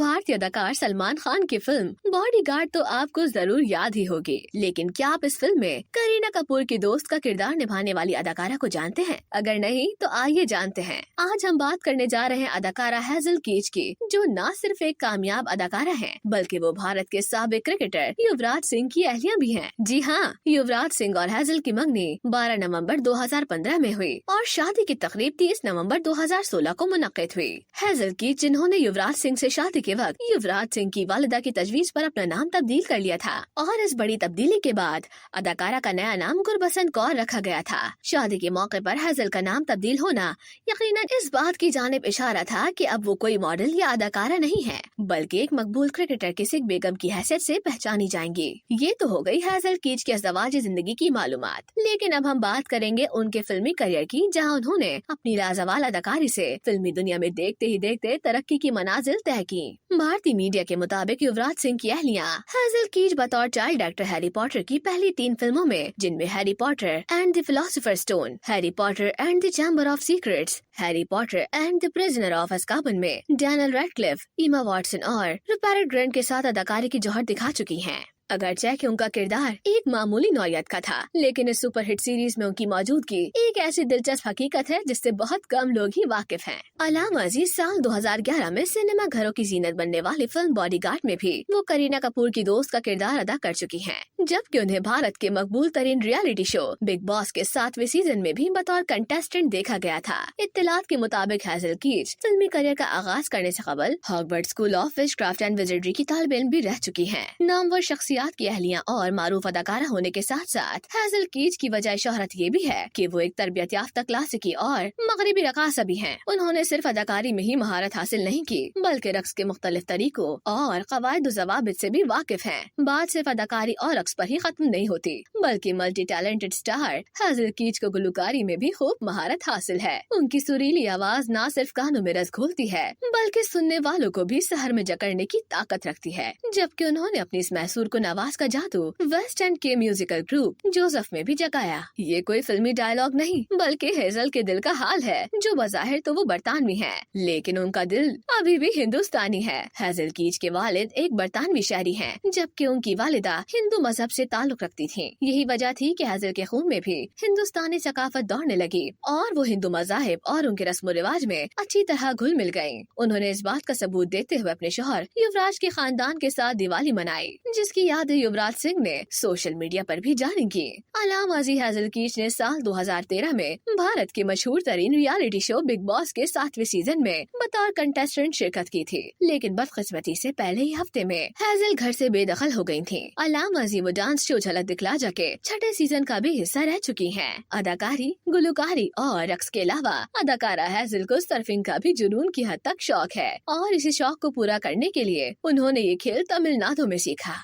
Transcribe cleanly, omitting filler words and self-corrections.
भारतीय अदाकार सलमान खान की फिल्म बॉडीगार्ड तो आपको जरूर याद ही होगी, लेकिन क्या आप इस फिल्म में करीना कपूर की दोस्त का किरदार निभाने वाली अदाकारा को जानते हैं? अगर नहीं तो आइए जानते हैं। आज हम बात करने जा रहे हैं अदाकारा हेजल कीच की, जो न सिर्फ एक कामयाब अदाकारा है बल्कि वो भारत के साबिक क्रिकेटर युवराज सिंह की अहलिया भी हैं। जी हाँ, युवराज सिंह और हेजल की मंगनी 12 नवंबर 2015 में हुई और शादी की तकरीब 30 नवंबर 2016 को मुनक्किद हुई। हेजल कीच, जिन्होंने युवराज सिंह से शादी के वक्त युवराज सिंह की वालिदा की तजवीज पर अपना नाम तब्दील कर लिया था और इस बड़ी तब्दीली के बाद अदाकारा का नया नाम गुरबसन कौर रखा गया था। शादी के मौके पर हेजल का नाम तब्दील होना यकीनन इस बात की जानिब इशारा था कि अब वो कोई मॉडल या अदाकारा नहीं है बल्कि एक मकबूल क्रिकेटर की सिख बेगम की हैसियत से पहचानी जाएंगी। ये तो हो गई हेजल कीच की अज़दवाजी जिंदगी की मालूमात, लेकिन अब हम बात करेंगे उनके फिल्मी करियर की, जहाँ उन्होंने अपनी लाजवाल अदाकारी से फिल्मी दुनिया में देखते ही देखते तरक्की की मनाजिल तय की। भारतीय मीडिया के मुताबिक युवराज सिंह की अहलिया हेजल कीच बतौर चाइल्ड एक्टर हैरी पॉटर की पहली 3 फिल्मों में, जिनमें Harry Potter and the philosopher stone, Harry Potter and the chamber of secrets, Harry Potter and the prisoner of Azkaban में डैनियल रेडक्लिफ, इमा वॉटसन और रूपेर्ट ग्रिंट के साथ अदाकारी की जौहर दिखा चुकी हैं। अगरचे कि उनका किरदार एक मामूली नौयत का था, लेकिन इस सुपरहिट सीरीज में उनकी मौजूदगी एक ऐसी दिलचस्प हकीकत है जिससे बहुत कम लोग ही वाकिफ हैं। अलामा अजीज साल 2011 में सिनेमा घरों की जीनत बनने वाली फिल्म बॉडीगार्ड में भी वो करीना कपूर की दोस्त का किरदार अदा कर चुकी हैं, जबकि उन्हें भारत के मकबूल तरीन रियलिटी शो बिग बॉस के 7वें सीजन में भी बतौर कंटेस्टेंट देखा गया था। इत्तलात के मुताबिक हेजल कीच फिल्मी करियर का आगाज करने से कबल Hogwarts school of witchcraft and विजर्डरी की तालिब इल्म भी रह चुकी है। नामवर शख्सियत की अहलियां और मारूफ अदाकारा होने के साथ साथ हेजल कीच की वजह शोहरत ये भी है कि वो एक तरबियत याफ्ता क्लासिकी और मगरिबी रकासा भी हैं। उन्होंने सिर्फ अदाकारी में ही महारत हासिल नहीं की बल्कि रक्स के मुख्तलिफ तरीकों और कवायद ज़वाबित से भी वाकिफ हैं। बात सिर्फ अदाकारी और रक्स पर ही खत्म नहीं होती बल्कि मल्टी टैलेंटेड स्टार हेजल कीच को गुलकारी में भी खूब महारत हासिल है। उनकी सुरीली आवाज न सिर्फ कानों में रस घोलती है बल्कि सुनने वालों को भी सहर में जकड़ने की ताकत रखती है, जबकि उन्होंने अपनी इस मैसूर को नवाज का जादू वेस्ट एंड के म्यूजिकल ग्रुप जोसेफ में भी जगाया। ये कोई फिल्मी डायलॉग नहीं बल्कि हेजल के दिल का हाल है, जो बज़ाहिर तो वो बरतानवी है लेकिन उनका दिल अभी भी हिंदुस्तानी है। हेजल कीच के वालिद एक बरतानवी शहरी हैं, जबकि उनकी वालिदा हिंदू मजहब से ताल्लुक रखती थी। यही वजह थी कि हेजल के खून में भी हिंदुस्तानी सकाफत दौड़ने लगी और वो हिंदू मजाहिब और उनके रस्म रिवाज में अच्छी तरह घुल मिल गयी। उन्होंने इस बात का सबूत देते हुए अपने शौहर युवराज के खानदान के साथ दिवाली मनाई, जिसकी याद युवराज सिंह ने सोशल मीडिया पर भी जारी की। अलामाजी हेजल कीच ने साल 2013 में भारत के मशहूर तरीन रियलिटी शो बिग बॉस के 7वें सीजन में बतौर कंटेस्टेंट शिरकत की थी, लेकिन बदकिस्मती से पहले ही हफ्ते में हेजल घर से बेदखल हो गई थी। अलामाजी वो डांस शो झलक दिखला जाके 6ठे सीजन का भी हिस्सा रह चुकी हैं। अदाकारी, गुलकारी और रक्स के अलावा अदाकारा हेजल को सर्फिंग का भी जुनून की हद तक शौक है और इसी शौक को पूरा करने के लिए उन्होंने ये खेल तमिलनाडु में सीखा।